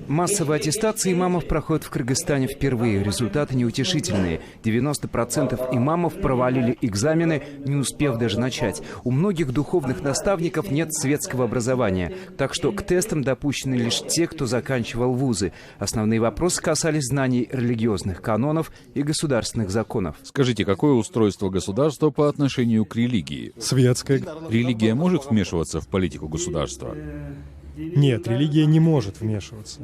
Массовая аттестация имамов проходит в Кыргызстане впервые. Результаты неутешительные. 90% имамов провалили экзамены, не успев даже начать. У многих духовных наставников нет светского образования. Так что к тестам допущены лишь те, кто заканчивал вузы. Основные вопросы касались знаний религиозных канонов и государственных законов. Скажите, какое устройство государства по отношению к религии? Светское. Религия может вмешиваться в политику государства? Нет, религия не может вмешиваться.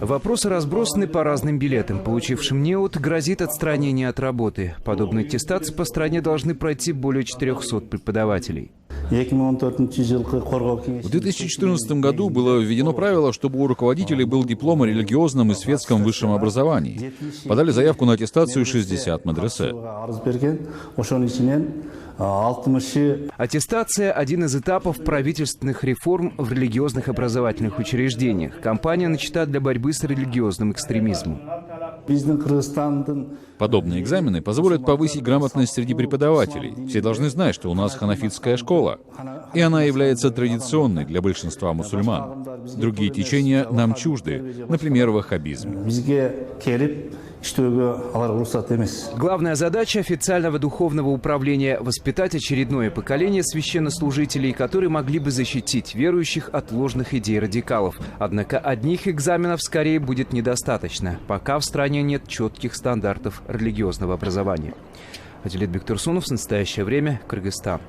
Вопросы разбросаны по разным билетам. Получившим НЕОТ грозит отстранение от работы. Подобные аттестации по стране должны пройти более 400 преподавателей. В 2014 году было введено правило, чтобы у руководителей был диплом о религиозном и светском высшем образовании. Подали заявку на аттестацию 60 медресе. Аттестация – один из этапов правительственных реформ в религиозных образовательных учреждениях. Кампания начата для борьбы с религиозным экстремизмом. Подобные экзамены позволят повысить грамотность среди преподавателей. Все должны знать, что у нас ханафитская школа, и она является традиционной для большинства мусульман. Другие течения нам чужды, например, ваххабизм. Главная задача официального духовного управления – воспитать очередное поколение священнослужителей, которые могли бы защитить верующих от ложных идей радикалов. Однако одних экзаменов скорее будет недостаточно, пока в стране нет четких стандартов религиозного образования. Адилет Бектурсунов, «Настоящее время», Кыргызстан.